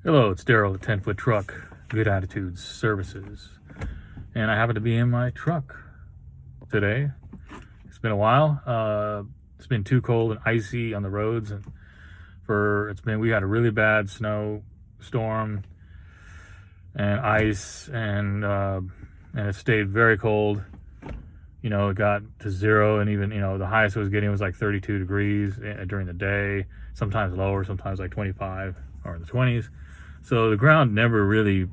Hello, it's Daryl at 10 Foot Truck, Good Attitudes Services. And I happen to be in my truck today. It's been a while. It's been too cold and icy on the roads. And we had a really bad snow storm and ice, and it stayed very cold. It got to zero, and even, the highest it was getting was like 32 degrees during the day, sometimes lower, sometimes like 25 or in the 20s. So the ground never really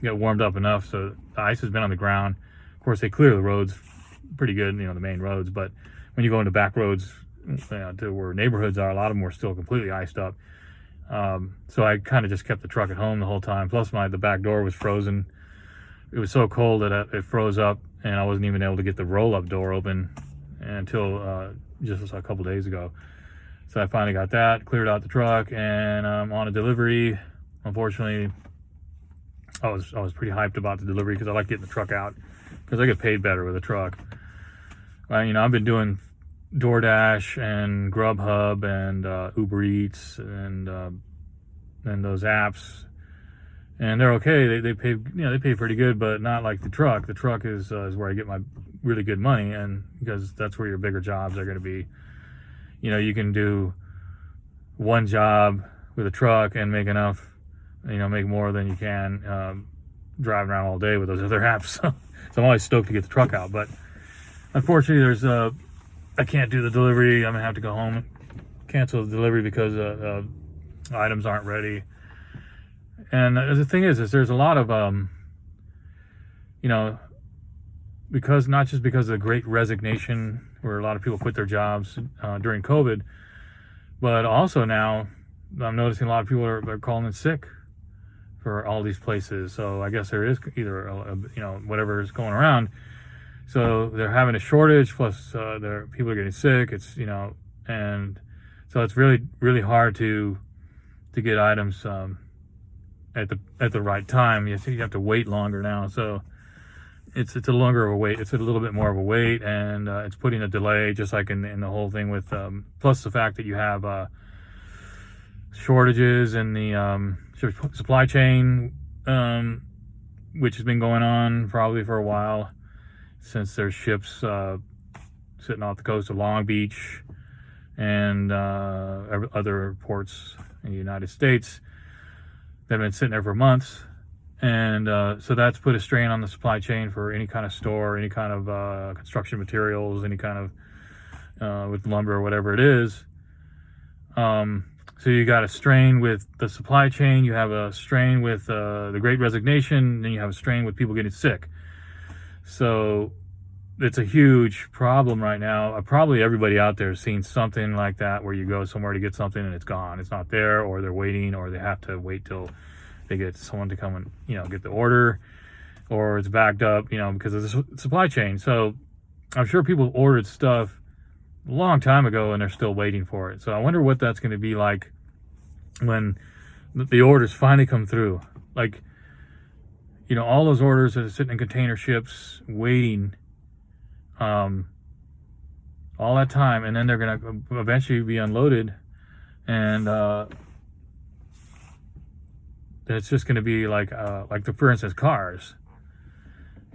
got warmed up enough. So the ice has been on the ground. Of course, they clear the roads pretty good, the main roads. But when you go into back roads to where neighborhoods are, a lot of them were still completely iced up. So I kind of just kept the truck at home the whole time. Plus, the back door was frozen. It was so cold that it froze up, and I wasn't even able to get the roll-up door open until just a couple days ago. So I finally got that, cleared out the truck, and I'm on a delivery. Unfortunately, I was pretty hyped about the delivery because I like getting the truck out because I get paid better with a truck. I've been doing DoorDash and Grubhub and Uber Eats and those apps, and they're okay. They pay pretty good, but not like the truck. The truck is where I get my really good money, and because that's where your bigger jobs are going to be. You can do one job with a truck and make enough, make more than you can driving around all day with those other apps. So I'm always stoked to get the truck out. But unfortunately, I can't do the delivery. I'm going to have to go home and cancel the delivery because items aren't ready. And the thing is there's a lot of, because not just because of the great resignation where a lot of people quit their jobs during COVID, but also now I'm noticing a lot of people are calling in sick for all these places. So I guess there is either whatever is going around. So they're having a shortage, plus people are getting sick. It's and so it's really, really hard to get items at the right time. You have to wait longer now. So it's a longer of a wait. It's a little bit more of a wait, and it's putting a delay, just like in the whole thing with plus the fact that you have shortages in the supply chain, which has been going on probably for a while, since there's ships sitting off the coast of Long Beach and other ports in the United States that have been sitting there for months. And so that's put a strain on the supply chain for any kind of store, any kind of construction materials, any kind of with lumber or whatever it is. So you got a strain with the supply chain, you have a strain with the Great Resignation, then you have a strain with people getting sick. So it's a huge problem right now. Probably everybody out there has seen something like that, where you go somewhere to get something and it's gone. It's not there, or they're waiting, or they have to wait till they get someone to come and get the order, or it's backed up because of the supply chain. So I'm sure people ordered stuff a long time ago and they're still waiting for it. So I wonder what that's going to be like when the orders finally come through. Like, all those orders that are sitting in container ships waiting all that time, and then they're going to eventually be unloaded, and it's just going to be like for instance, cars.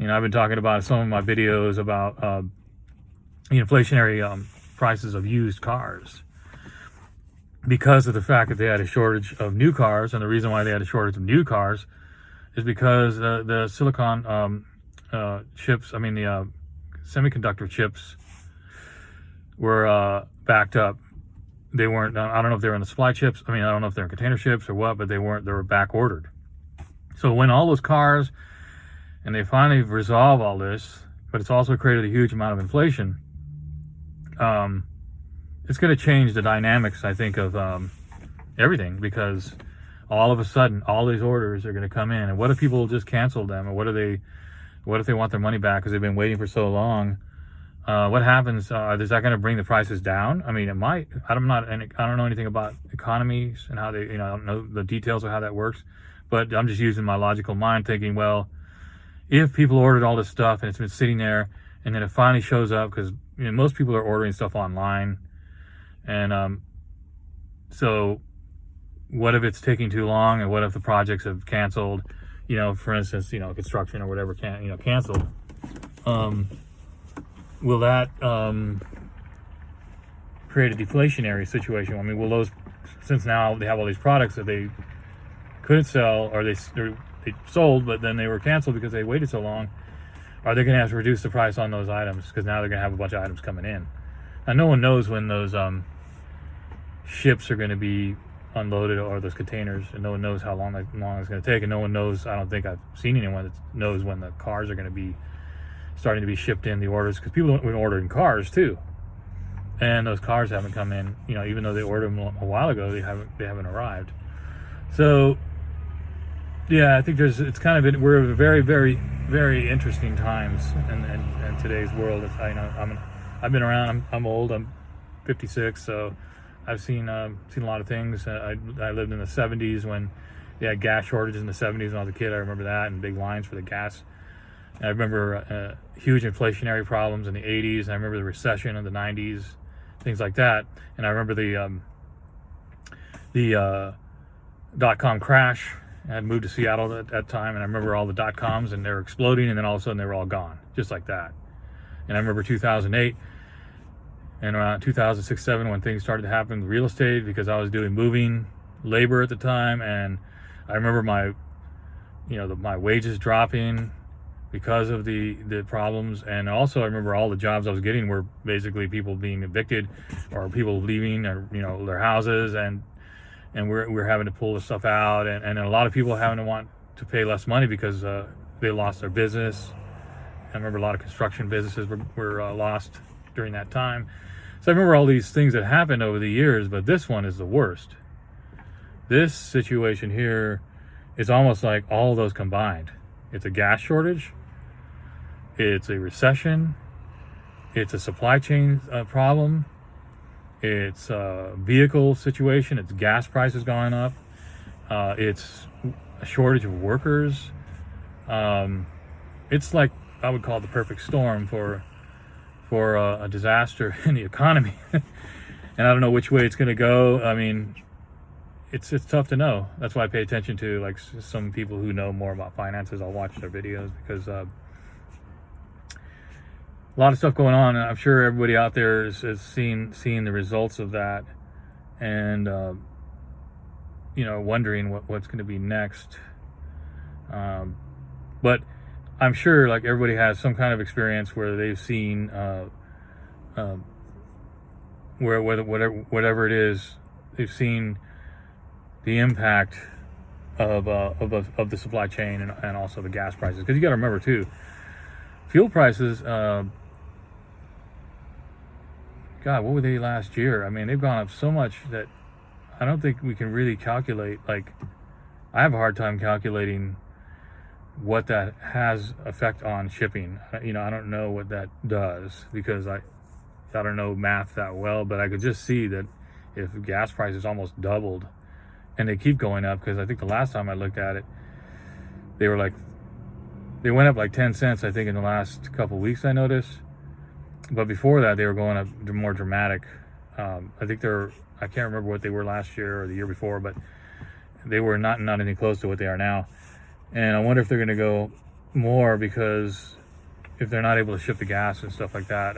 I've been talking about some of my videos about the inflationary prices of used cars, because of the fact that they had a shortage of new cars. And the reason why they had a shortage of new cars is because the silicon chips, the semiconductor chips were backed up. They weren't, I don't know if they were in the supply chips. I don't know if they're in container ships or what, but they were back ordered. So when all those cars, and they finally resolve all this, but it's also created a huge amount of inflation. It's going to change the dynamics, I think, of everything, because all of a sudden, all these orders are going to come in. And what if people just cancel them? Or what if they want their money back because they've been waiting for so long? What happens? Is that going to bring the prices down? It might. I don't know anything about economies and how they, I don't know the details of how that works, but I'm just using my logical mind, thinking, well, if people ordered all this stuff and it's been sitting there, and then it finally shows up, because most people are ordering stuff online, and so what if it's taking too long, and what if the projects have canceled, for instance, construction or whatever canceled. Will that create a deflationary situation? I mean, will those, since now they have all these products that they couldn't sell, or they sold but then they were canceled because they waited so long, are they going to have to reduce the price on those items because now they're going to have a bunch of items coming in? Now, no one knows when those ships are going to be unloaded, or those containers, and no one knows how long it's going to take, and no one knows, I don't think I've seen anyone that knows when the cars are going to be starting to be shipped in, the orders, because people have been ordering cars too, and those cars haven't come in, even though they ordered them a while ago, they haven't arrived. So yeah, I think it's kind of, we're at very, very, very interesting times in today's world. I've been around, I'm old, I'm 56, so I've seen a lot of things. I lived in the 70s when they had gas shortages in the 70s when I was a kid. I remember that, and big lines for the gas. And I remember huge inflationary problems in the 80s. I remember the recession in the 90s, things like that. And I remember the dot-com crash. I had moved to Seattle at that time, and I remember all the dot-coms, and they were exploding, and then all of a sudden they were all gone, just like that. And I remember 2008, and around 2006, 7, when things started to happen with real estate, because I was doing moving labor at the time, and I remember my wages dropping because of the problems. And also I remember all the jobs I was getting were basically people being evicted, or people leaving their houses, and we're having to pull the stuff out, and a lot of people having to want to pay less money because they lost their business. I remember a lot of construction businesses were lost during that time. So I remember all these things that happened over the years, but this one is the worst. This situation here is almost like all of those combined. It's a gas shortage, it's a recession, it's a supply chain problem, it's a vehicle situation, it's gas prices going up, it's a shortage of workers. It's like, I would call it the perfect storm for a disaster in the economy. And I don't know which way it's going to go. I mean, it's tough to know. That's why I pay attention to like some people who know more about finances. I'll watch their videos, because a lot of stuff going on, and I'm sure everybody out there is seeing the results of that, and wondering what's going to be next. But I'm sure like everybody has some kind of experience where they've seen whatever it is, they've seen the impact of the supply chain, and also the gas prices. Because you got to remember too, fuel prices, God, what were they last year? I mean, they've gone up so much that I don't think we can really calculate. Like, I have a hard time calculating what that has effect on shipping. I don't know what that does, because I don't know math that well, but I could just see that if gas prices almost doubled, and they keep going up, because I think the last time I looked at it, they went up like 10 cents, I think, in the last couple of weeks, I noticed. But before that, they were going up more dramatic. I can't remember what they were last year or the year before, but they were not anything close to what they are now. And I wonder if they're going to go more, because if they're not able to ship the gas and stuff like that.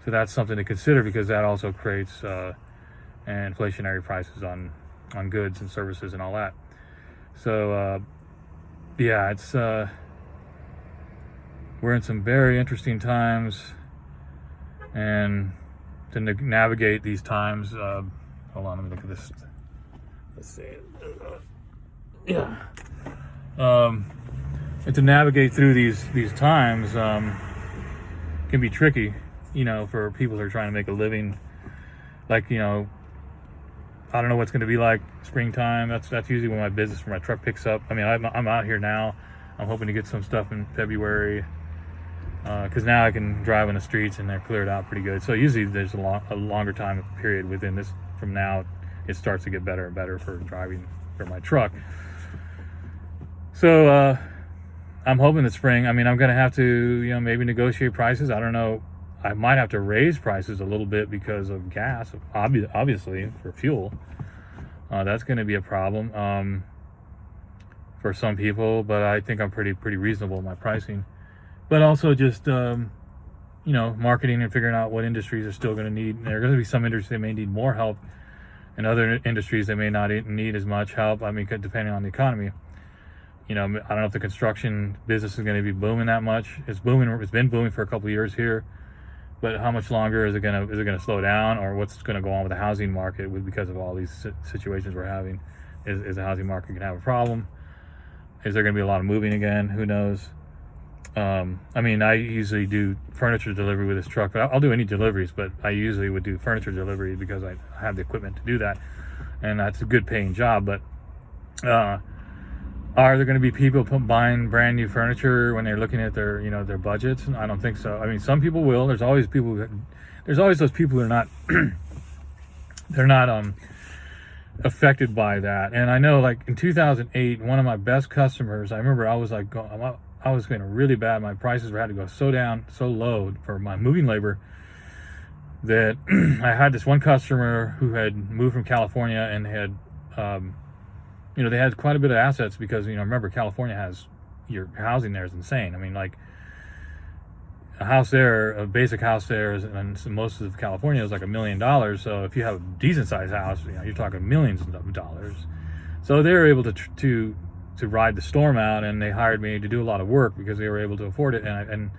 So that's something to consider, because that also creates inflationary prices on goods and services and all that. So yeah, it's we're in some very interesting times, and to navigate these times, hold on, let me look at this. Let's see. Yeah. And to navigate through these times can be tricky, for people who are trying to make a living. Like, I don't know what's going to be like springtime. That's usually when my business for my truck picks up. I mean, I'm out here now. I'm hoping to get some stuff in February, because now I can drive on the streets and they're cleared out pretty good. So usually there's a longer time period within this. From now, it starts to get better and better for driving for my truck. So I'm hoping that spring, I mean, I'm going to have to, maybe negotiate prices. I don't know. I might have to raise prices a little bit because of gas, obviously, for fuel. That's going to be a problem for some people, but I think I'm pretty reasonable in my pricing. But also just marketing and figuring out what industries are still going to need. There are going to be some industries that may need more help, and other industries that may not need as much help. I mean, depending on the economy. I don't know if the construction business is going to be booming that much. It's booming. It's been booming for a couple of years here, but how much longer is it going to slow down, or what's going to go on with the housing market because of all these situations we're having? Is the housing market going to have a problem? Is there going to be a lot of moving again? Who knows? I mean, I usually do furniture delivery with this truck, but I'll do any deliveries, but I usually would do furniture delivery because I have the equipment to do that, and that's a good paying job. But are there going to be people buying brand new furniture when they're looking at their their budgets? I don't think so. I mean, some people will. There's always those people who are not they're not affected by that. And I know, like in 2008, one of my best customers, I remember I was going really bad. My prices had to go so low for my moving labor that I had this one customer who had moved from California and had they had quite a bit of assets because, remember, California has, your housing there is insane. I mean, like, a basic house there and most of California is like $1 million. So if you have a decent sized house, you're talking millions of dollars. So they were able to ride the storm out, and they hired me to do a lot of work because they were able to afford it. And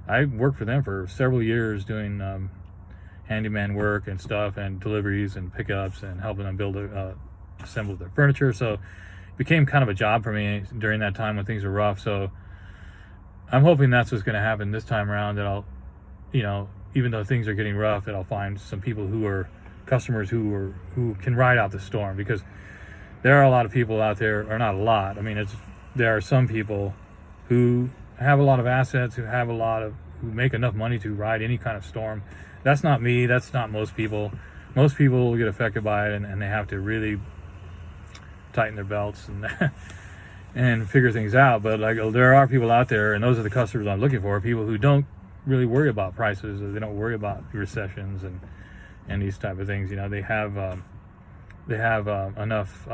I worked for them for several years doing handyman work and stuff, and deliveries and pickups, and helping them assemble their furniture. So it became kind of a job for me during that time when things were rough. So I'm hoping that's what's going to happen this time around, that I'll, even though things are getting rough, that I'll find some people who are customers who can ride out the storm, because there are a lot of people out there, or not a lot. I mean, there are some people who have a lot of assets, who make enough money to ride any kind of storm. That's not me. That's not most people. Most people get affected by it, and they have to really tighten their belts and figure things out. But there are people out there, and those are the customers I'm looking for, people who don't really worry about prices, or they don't worry about recessions and these type of things. They have enough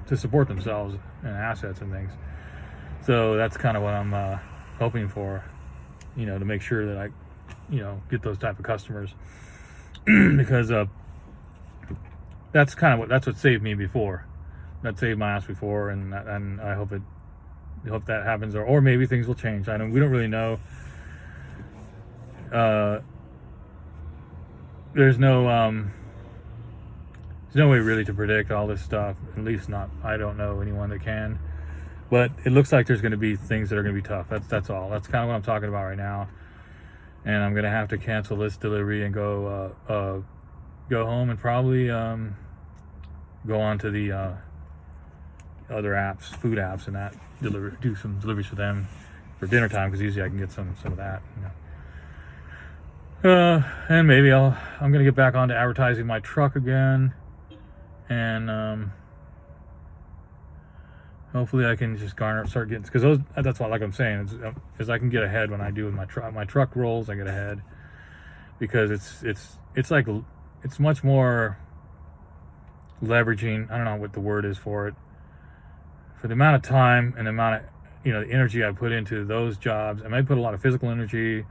to support themselves and assets and things. So that's kind of what I'm hoping for, to make sure that I get those type of customers because that's what saved me before. That saved my ass before, and I hope that happens, or maybe things will change. We don't really know. There's no way really to predict all this stuff. At least not. I don't know anyone that can. But it looks like there's going to be things that are going to be tough. That's all. That's kind of what I'm talking about right now. And I'm going to have to cancel this delivery and go home and probably go on to the other apps, food apps, and that do some deliveries for them for dinner time, because usually I can get some of that. And maybe I'm going to get back onto advertising my truck again, and hopefully I can just start getting, because that's what, like I'm saying, is I can get ahead when I do with my truck rolls. I get ahead because it's much more leveraging. I don't know what the word is for it. For the amount of time and the amount of the energy I put into those jobs, I might put a lot of physical energy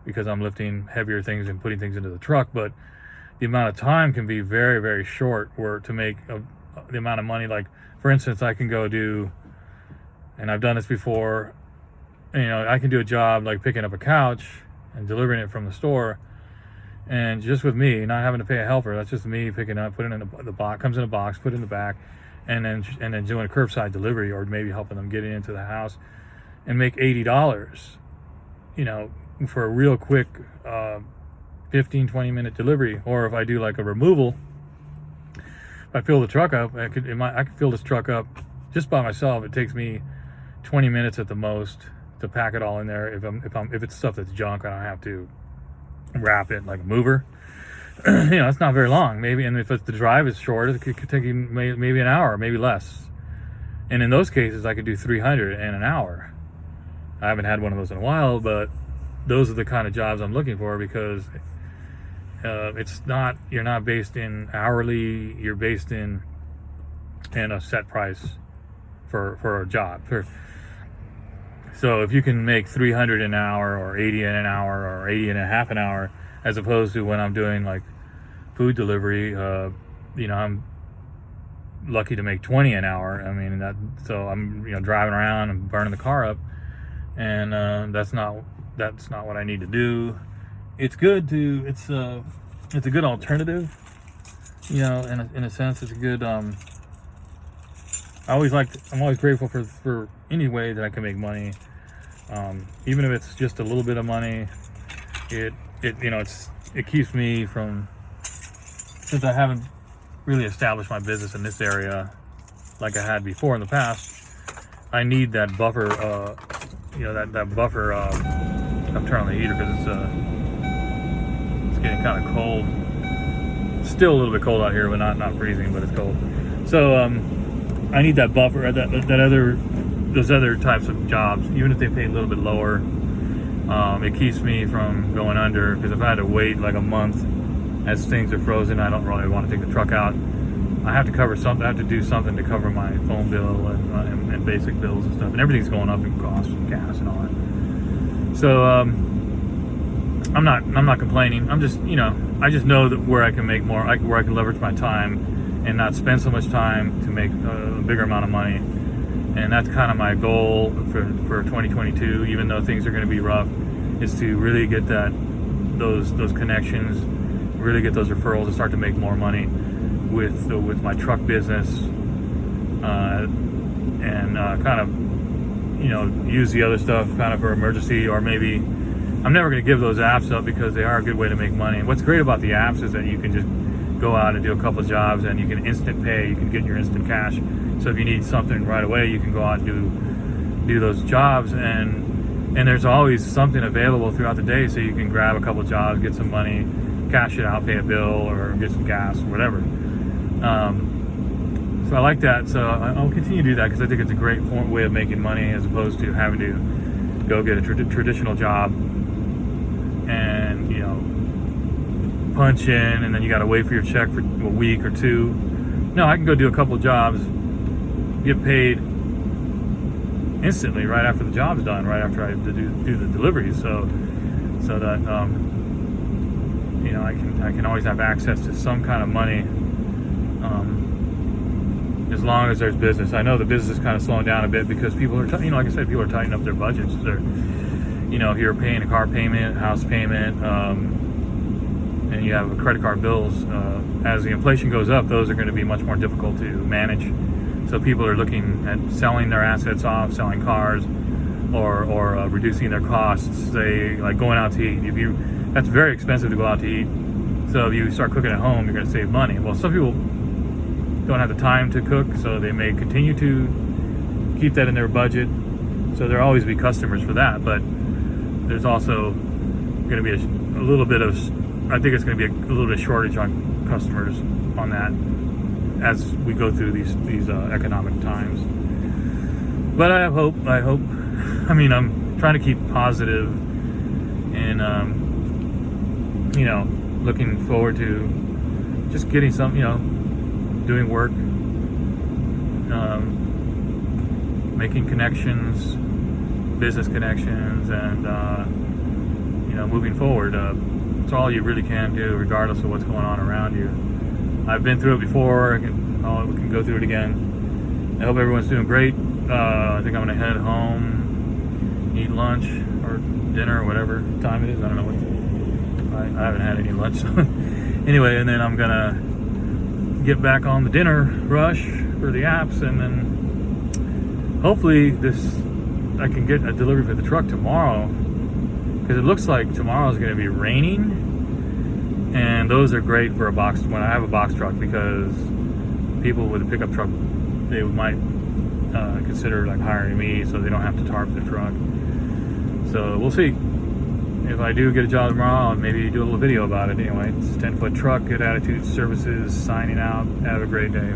because I'm lifting heavier things and putting things into the truck, but the amount of time can be very, very short to make the amount of money. Like, for instance, I can go do, and I've done this before, I can do a job like picking up a couch and delivering it from the store, and just with me, not having to pay a helper. That's just me picking up, putting it in the box, comes in a box, put it in the back, and then doing a curbside delivery, or maybe helping them get it into the house, and make $80, for a real quick 15-20 minute delivery. Or if I do like a removal, if I fill the truck up, I could fill this truck up just by myself. It takes me 20 minutes at the most to pack it all in there. If it's stuff that's junk, I don't have to wrap it like a mover. It's not very long, maybe. And if the drive is short, it could take you maybe an hour, maybe less. And in those cases, I could do 300 in an hour. I haven't had one of those in a while, but those are the kind of jobs I'm looking for, because It's not, you're not based in hourly, you're based in a set price for a job. So if you can make 300 an hour or 80 an hour or 80 and a half an hour, as opposed to when I'm doing like food delivery, I'm lucky to make 20 an hour. I mean, so I'm, driving around and burning the car up, and that's not what I need to do. It's a good alternative, in a sense. It's a good, I'm always grateful for any way that I can make money. Even if it's just a little bit of money, it keeps me from, since I haven't really established my business in this area like I had before in the past, I need that buffer, that buffer. I'm turning on the heater because it's getting kind of cold. It's still a little bit cold out here, but not freezing, but it's cold. So I need that buffer, those other types of jobs, even if they pay a little bit lower. It keeps me from going under, because if I had to wait like a month as things are frozen, I don't really want to take the truck out. I have to cover something. I have to do something to cover my phone bill and basic bills and stuff, and everything's going up in cost, and gas and all that. So I'm not complaining. I'm just, I just know that where I can make more, where I can leverage my time and not spend so much time to make a bigger amount of money. And that's kind of my goal for 2022, even though things are going to be rough, is to really get those connections, really get those referrals, and start to make more money with my truck business, and kind of, use the other stuff kind of for emergency, or maybe I'm never going to give those apps up because they are a good way to make money. And what's great about the apps is that you can just go out and do a couple of jobs, and you can instant pay. You can get your instant cash. So if you need something right away, you can go out and do those jobs, and there's always something available throughout the day, so you can grab a couple of jobs, get some money, cash it out, pay a bill, or get some gas, or whatever. So I like that. So I'll continue to do that, because I think it's a great way of making money, as opposed to having to go get a traditional job and punch in, and then you got to wait for your check for a week or two. No, I can go do a couple of jobs, get paid instantly right after the job's done, right after I do the deliveries, so that I can always have access to some kind of money, as long as there's business. I know the business is kind of slowing down a bit because people are, like I said, people are tightening up their budgets. They're, if you're paying a car payment, house payment, and you have credit card bills, as the inflation goes up, those are going to be much more difficult to manage. So people are looking at selling their assets off, selling cars, or reducing their costs. Say, like going out to eat. That's very expensive to go out to eat. So if you start cooking at home, you're going to save money. Well, some people don't have the time to cook, so they may continue to keep that in their budget. So there'll always be customers for that, but there's also going to be a little bit of, I think it's going to be a little bit of shortage on customers on that as we go through these economic times. But I hope. I mean, I'm trying to keep positive, and looking forward to just getting some, doing work, making connections, business connections, and moving forward. It's all you really can do, regardless of what's going on around you. I've been through it before. We can go through it again. I hope everyone's doing great. I think I'm gonna head home, eat lunch or dinner or whatever time it is. I don't know I haven't had any lunch. Anyway, and then I'm gonna get back on the dinner rush for the apps, and then hopefully I can get a delivery for the truck tomorrow, because it looks like tomorrow's going to be raining, and those are great for when I have a box truck, because people with a pickup truck, they might consider like hiring me so they don't have to tarp the truck. So we'll see. If I do get a job tomorrow, I'll maybe do a little video about it. Anyway, it's 10 Foot Truck, Good Attitude Services, signing out. Have a great day.